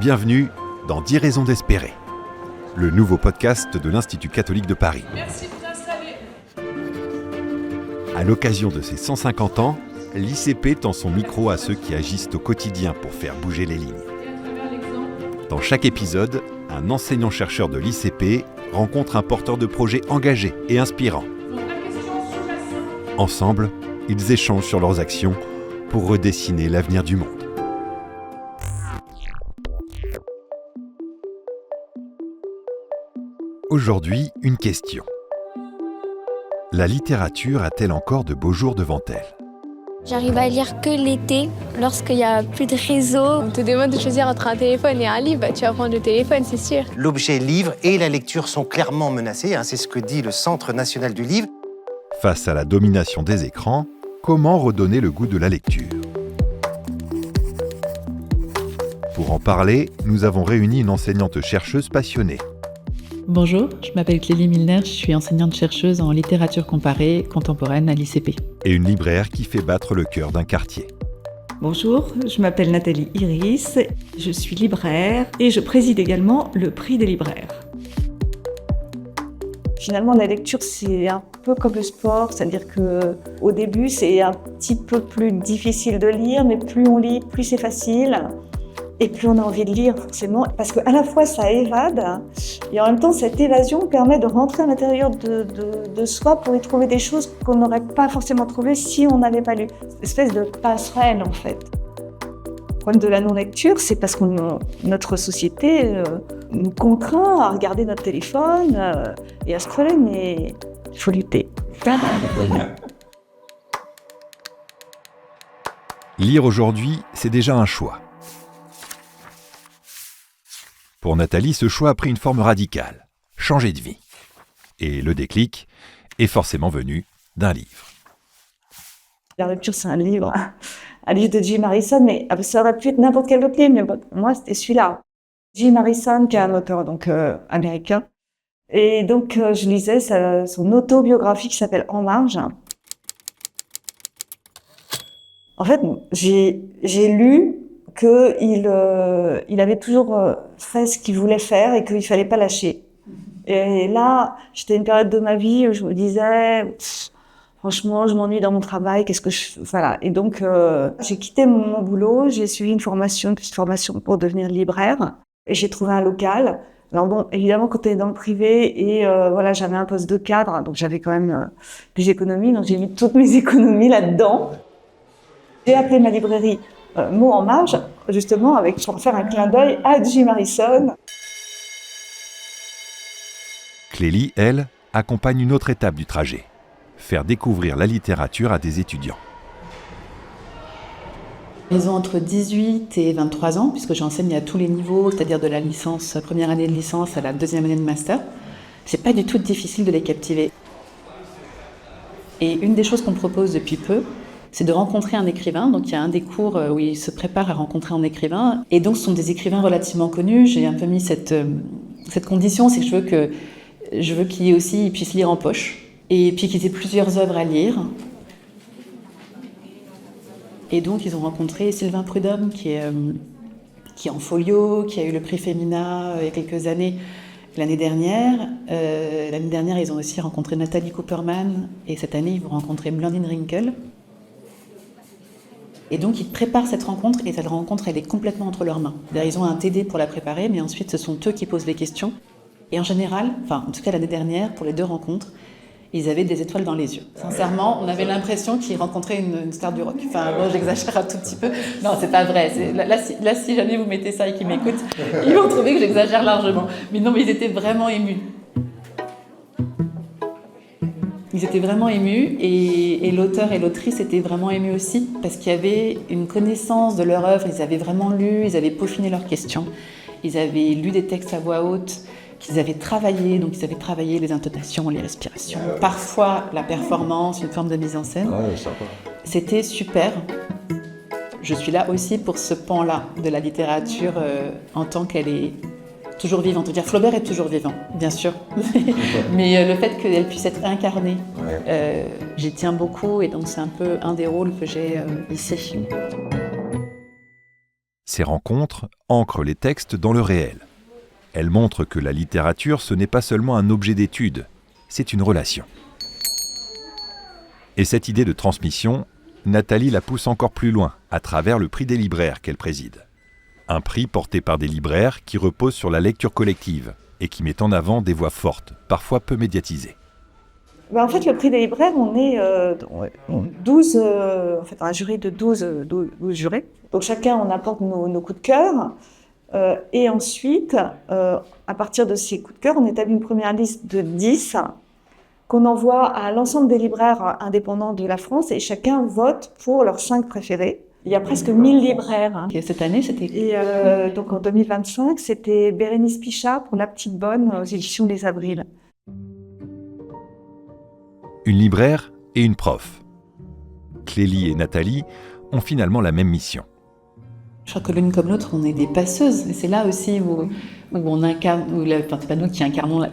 Bienvenue dans 10 raisons d'espérer, le nouveau podcast de l'Institut catholique de Paris. Merci de vous installer. À l'occasion de ses 150 ans, l'ICP tend son micro à ceux qui agissent au quotidien pour faire bouger les lignes. Et à travers l'exemple, Dans chaque épisode, un enseignant-chercheur de l'ICP rencontre un porteur de projet engagé et inspirant. donc la question sous-jacente. Ensemble, ils échangent sur leurs actions pour redessiner l'avenir du monde. Aujourd'hui, une question. La littérature a-t-elle encore de beaux jours devant elle ? J'arrive à lire que l'été, lorsqu'il n'y a plus de réseau. On te demande de choisir entre un téléphone et un livre, bah, tu vas prendre le téléphone, c'est sûr. L'objet livre et la lecture sont clairement menacés, c'est ce que dit le Centre national du livre. Face à la domination des écrans, comment redonner le goût de la lecture ? Pour en parler, nous avons réuni une enseignante-chercheuse passionnée. Bonjour, je m'appelle Clélie Milner, je suis enseignante-chercheuse en littérature comparée contemporaine à l'ICP. Et une libraire qui fait battre le cœur d'un quartier. Bonjour, je m'appelle Nathalie Iris, je suis libraire et je préside également le prix des libraires. Finalement, la lecture, c'est un peu comme le sport, c'est-à-dire qu'au début, c'est un petit peu plus difficile de lire, mais plus on lit, plus c'est facile. Et plus on a envie de lire, forcément, parce qu'à la fois ça évade, et en même temps cette évasion permet de rentrer à l'intérieur de soi pour y trouver des choses qu'on n'aurait pas forcément trouvées si on n'avait pas lu. Une espèce de passerelle en fait. Le problème de la non-lecture, c'est parce que notre société nous contraint à regarder notre téléphone et à scroller, mais il faut lutter. Lire aujourd'hui, c'est déjà un choix. Pour Nathalie, ce choix a pris une forme radicale, changer de vie. Et le déclic est forcément venu d'un livre. La lecture, c'est un livre de Jim Harrison, mais ça aurait pu être n'importe quel autre livre, mais moi, c'était celui-là. Jim Harrison, qui est un auteur américain. Et donc, je lisais son autobiographie qui s'appelle En marge. En fait, j'ai lu qu'il avait toujours fait ce qu'il voulait faire et qu'il fallait pas lâcher. Et là, j'étais à une période de ma vie où je me disais, franchement, je m'ennuie dans mon travail, qu'est-ce que voilà. Et donc, j'ai quitté mon boulot, j'ai suivi une petite formation pour devenir libraire, et j'ai trouvé un local. Alors bon, évidemment, quand tu es dans le privé, et voilà, j'avais un poste de cadre, donc j'avais quand même des économies, donc j'ai mis toutes mes économies là-dedans. J'ai appelé ma librairie Mots en marge, justement, pour faire un clin d'œil à Jim Harrison. Clélie, elle, accompagne une autre étape du trajet, faire découvrir la littérature à des étudiants. Ils ont entre 18 et 23 ans, puisque j'enseigne à tous les niveaux, c'est-à-dire de la licence, première année de licence à la deuxième année de master. C'est pas du tout difficile de les captiver. Et une des choses qu'on propose depuis peu, c'est de rencontrer un écrivain. Donc il y a un des cours où ils se préparent à rencontrer un écrivain. Et donc ce sont des écrivains relativement connus. J'ai un peu mis cette condition, c'est que je veux qu'ils aussi puissent lire en poche. Et puis qu'ils aient plusieurs œuvres à lire. Et donc ils ont rencontré Sylvain Prudhomme, qui est en folio, qui a eu le prix Femina il y a quelques années. L'année dernière, ils ont aussi rencontré Nathalie Cooperman. Et cette année, ils vont rencontrer Blandine Rinkel. Et donc, ils préparent cette rencontre, et cette rencontre, elle est complètement entre leurs mains. Ils ont un TD pour la préparer, mais ensuite, ce sont eux qui posent les questions. Et en général, en tout cas l'année dernière, pour les deux rencontres, ils avaient des étoiles dans les yeux. Sincèrement, on avait l'impression qu'ils rencontraient une star du rock. Bon, j'exagère un tout petit peu. Non, c'est pas vrai. Là, si jamais vous mettez ça et qu'ils m'écoutent, ils vont trouver que j'exagère largement. Mais non, mais ils étaient vraiment émus. Ils étaient vraiment émus, et l'auteur et l'autrice étaient vraiment émus aussi, parce qu'il y avait une connaissance de leur œuvre. Ils avaient vraiment lu, ils avaient peaufiné leurs questions, ils avaient lu des textes à voix haute, qu'ils avaient travaillé, donc ils avaient travaillé les intonations, les respirations, parfois la performance, une forme de mise en scène. Ouais, sympa. C'était super. Je suis là aussi pour ce pan-là de la littérature en tant qu'elle est toujours vivante. Flaubert est toujours vivant, bien sûr. Mais le fait qu'elle puisse être incarnée, j'y tiens beaucoup, et donc c'est un peu un des rôles que j'ai ici. Ces rencontres ancrent les textes dans le réel. Elles montrent que la littérature, ce n'est pas seulement un objet d'étude, c'est une relation. Et cette idée de transmission, Nathalie la pousse encore plus loin à travers le prix des libraires qu'elle préside. Un prix porté par des libraires qui repose sur la lecture collective et qui met en avant des voix fortes, parfois peu médiatisées. En fait, le prix des libraires, on est 12, un jury de 12 jurés. Donc chacun, on apporte nos coups de cœur. Et ensuite, à partir de ces coups de cœur, on établit une première liste de 10 qu'on envoie à l'ensemble des libraires indépendants de la France et chacun vote pour leurs 5 préférés. Il y a presque 1000 libraires. Et cette année, c'était... Et donc en 2025, c'était Bérénice Pichat pour La Petite Bonne aux éditions Les Avrils. Une libraire et une prof. Clélie et Nathalie ont finalement la même mission. Je crois que l'une comme l'autre, on est des passeuses. Et c'est là aussi où on incarne, c'est pas nous qui incarnons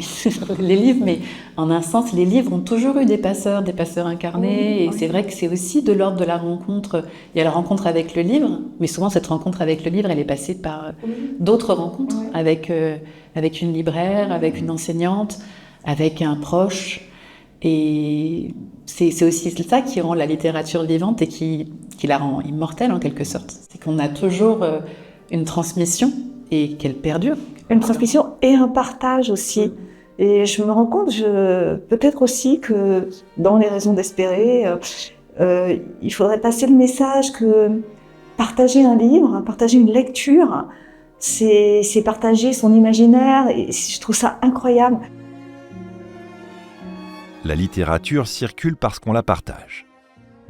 les livres, mais en un sens, les livres ont toujours eu des passeurs incarnés. Et c'est vrai que c'est aussi de l'ordre de la rencontre. Il y a la rencontre avec le livre, mais souvent cette rencontre avec le livre, elle est passée par d'autres rencontres, avec une libraire, avec une enseignante, avec un proche. Et c'est aussi ça qui rend la littérature vivante et qui la rend immortelle en quelque sorte. C'est qu'on a toujours une transmission et qu'elle perdure. Une transmission et un partage aussi. Et je me rends compte peut-être aussi que dans Les Raisons d'espérer, il faudrait passer le message que partager un livre, partager une lecture, c'est partager son imaginaire et je trouve ça incroyable. La littérature circule parce qu'on la partage.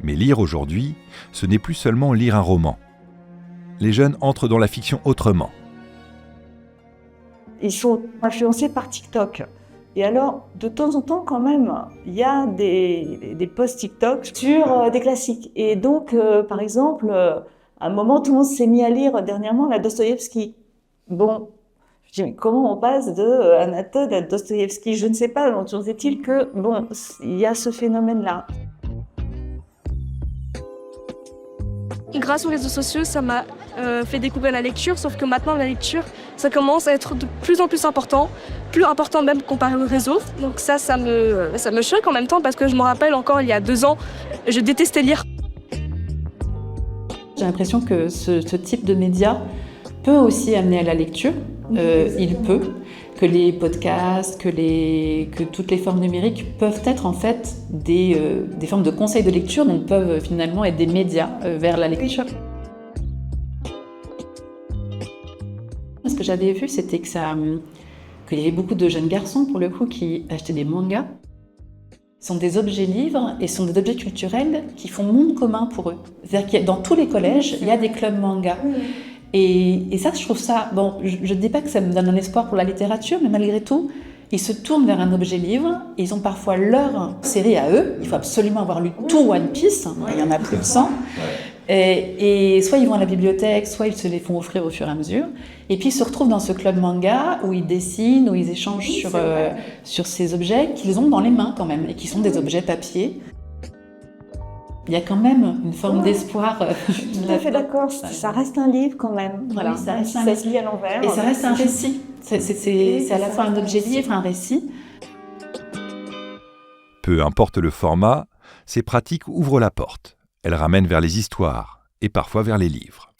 Mais lire aujourd'hui, ce n'est plus seulement lire un roman. Les jeunes entrent dans la fiction autrement. Ils sont influencés par TikTok. Et alors, de temps en temps, quand même, il y a des posts TikTok sur des classiques. Et donc, par exemple, à un moment, tout le monde s'est mis à lire dernièrement la Dostoïevski. Bon, je dis, mais comment on passe de Anatole à Dostoïevski? Je ne sais pas, donc toujours est-il que, bon, il y a ce phénomène-là. Grâce aux réseaux sociaux, ça m'a fait découvrir la lecture, sauf que maintenant la lecture, ça commence à être de plus en plus important même comparé aux réseaux. Donc ça me choque en même temps parce que je me rappelle encore il y a 2 ans, je détestais lire. J'ai l'impression que ce type de média peut aussi amener à la lecture. Il peut, que les podcasts, que toutes les formes numériques peuvent être en fait des formes de conseils de lecture, donc peuvent finalement être des médias vers la lecture. Ce que j'avais vu, c'était qu'il y avait beaucoup de jeunes garçons, pour le coup, qui achetaient des mangas. Ce sont des objets livres et ce sont des objets culturels qui font monde commun pour eux. C'est-à-dire que dans tous les collèges, il y a des clubs manga. Et ça, je trouve ça... Bon, je ne dis pas que ça me donne un espoir pour la littérature, mais malgré tout, ils se tournent vers un objet livre, ils ont parfois leur série à eux, il faut absolument avoir lu tout One Piece, il y en a plus de 100, et soit ils vont à la bibliothèque, soit ils se les font offrir au fur et à mesure, et puis ils se retrouvent dans ce club manga où ils dessinent, où ils échangent sur ces objets qu'ils ont dans les mains quand même, et qui sont des objets papier. Il y a quand même une forme d'espoir. Tout à fait d'accord, ça reste un livre quand même. Voilà. Oui, ça se lit à l'envers. Et ça reste un récit. C'est à la fois un objet livre, un récit. Peu importe le format, ces pratiques ouvrent la porte. Elles ramènent vers les histoires et parfois vers les livres.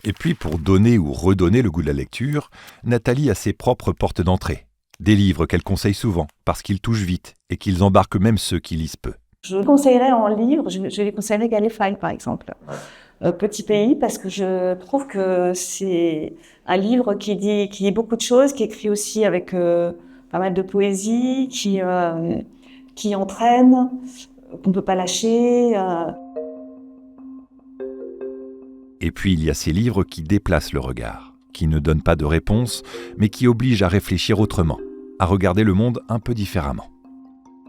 Et puis pour donner ou redonner le goût de la lecture, Nathalie a ses propres portes d'entrée. Des livres qu'elle conseille souvent parce qu'ils touchent vite et qu'ils embarquent même ceux qui lisent peu. Je conseillerais en livre, je les conseillerais Gallifrey par exemple. Petit pays, parce que je trouve que c'est un livre qui dit beaucoup de choses, qui écrit aussi avec pas mal de poésie, qui entraîne, qu'on ne peut pas lâcher. Et puis il y a ces livres qui déplacent le regard, qui ne donnent pas de réponse, mais qui obligent à réfléchir autrement, à regarder le monde un peu différemment.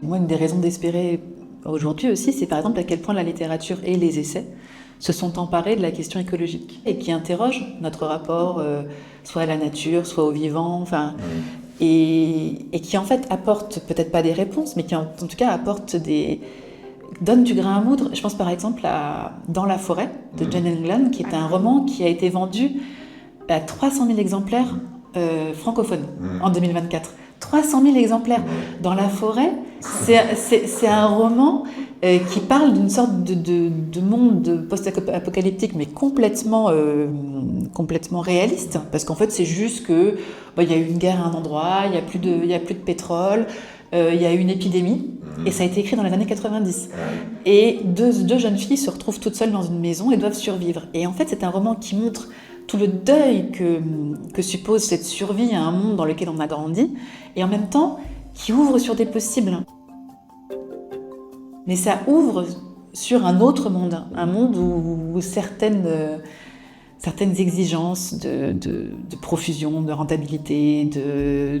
Moi, une des raisons d'espérer aujourd'hui aussi, c'est par exemple à quel point la littérature et les essais se sont emparés de la question écologique et qui interrogent notre rapport soit à la nature, soit au vivant, et qui en fait apportent peut-être pas des réponses, mais qui en tout cas apportent donne du grain à moudre. Je pense par exemple à Dans la forêt de Jane England, qui est un roman qui a été vendu à 300 000 exemplaires francophones en 2024. 300 000 exemplaires. Dans la forêt, c'est un roman qui parle d'une sorte de monde post-apocalyptique, mais complètement réaliste, parce qu'en fait c'est juste que y a eu une guerre à un endroit, il y a plus de pétrole, il y a eu une épidémie, et ça a été écrit dans les années 90. Et deux jeunes filles se retrouvent toutes seules dans une maison et doivent survivre. Et en fait c'est un roman qui montre tout le deuil que suppose cette survie à un monde dans lequel on a grandi, et en même temps qui ouvre sur des possibles. Mais ça ouvre sur un autre monde, un monde où certaines exigences de profusion, de rentabilité, de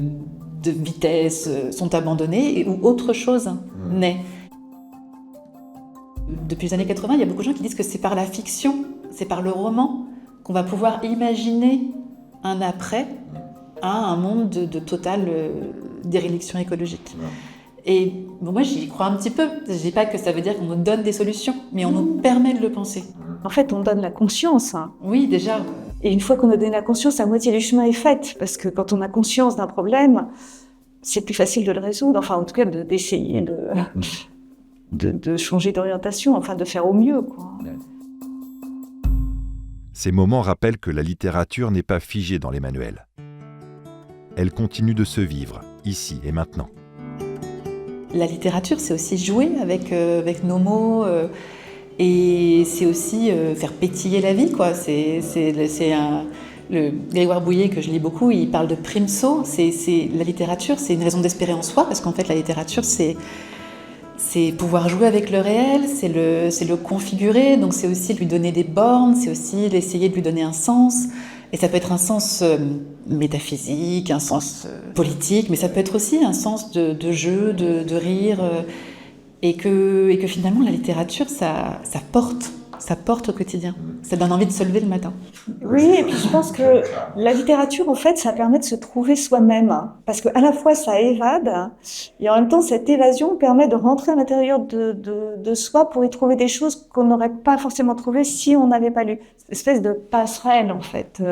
vitesse sont abandonnées et où autre chose naît. Depuis les années 80, il y a beaucoup de gens qui disent que c'est par la fiction, c'est par le roman qu'on va pouvoir imaginer un après à un monde de totale déréliction écologique. Et moi, j'y crois un petit peu. Je ne dis pas que ça veut dire qu'on nous donne des solutions, mais on nous permet de le penser. En fait, on donne la conscience. Oui, déjà. Et une fois qu'on a donné la conscience, la moitié du chemin est faite. Parce que quand on a conscience d'un problème, c'est plus facile de le résoudre. Enfin, en tout cas, d'essayer de changer d'orientation, enfin, de faire au mieux, quoi. Ces moments rappellent que la littérature n'est pas figée dans les manuels. Elle continue de se vivre, ici et maintenant. La littérature, c'est aussi jouer avec nos mots et c'est aussi faire pétiller la vie, quoi. Le Grégoire Bouillet, que je lis beaucoup, il parle de primso. La littérature, c'est une raison d'espérer en soi, parce qu'en fait, la littérature, c'est pouvoir jouer avec le réel, c'est le configurer, donc c'est aussi lui donner des bornes, c'est aussi essayer de lui donner un sens. Et ça peut être un sens métaphysique, un sens politique, mais ça peut être aussi un sens de jeu, de rire, et que finalement la littérature, ça porte au quotidien. Ça donne envie de se lever le matin. Oui, et puis je pense que la littérature, en fait, ça permet de se trouver soi-même. Parce qu'à la fois, ça évade, et en même temps, cette évasion permet de rentrer à l'intérieur de soi pour y trouver des choses qu'on n'aurait pas forcément trouvées si on n'avait pas lu. Une espèce de passerelle, en fait,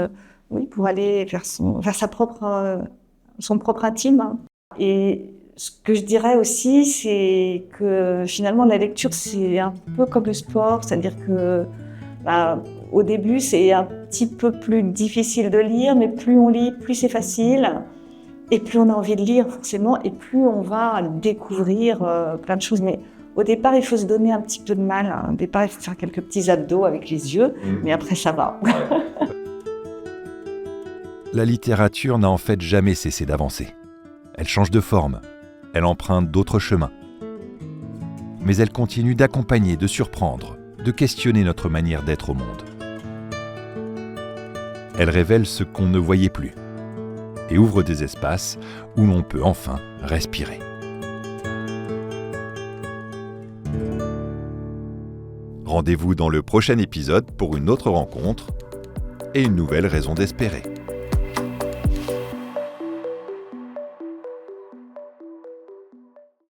oui, pour aller vers son propre intime. Et ce que je dirais aussi, c'est que finalement, la lecture, c'est un peu comme le sport, c'est-à-dire que au début, c'est un petit peu plus difficile de lire, mais plus on lit, plus c'est facile, et plus on a envie de lire forcément, et plus on va découvrir plein de choses. Mais au départ, il faut se donner un petit peu de mal. Au départ, il faut faire quelques petits abdos avec les yeux, mais après, ça va. La littérature n'a en fait jamais cessé d'avancer. Elle change de forme. Elle emprunte d'autres chemins. Mais elle continue d'accompagner, de surprendre, de questionner notre manière d'être au monde. Elle révèle ce qu'on ne voyait plus et ouvre des espaces où l'on peut enfin respirer. Rendez-vous dans le prochain épisode pour une autre rencontre et une nouvelle raison d'espérer.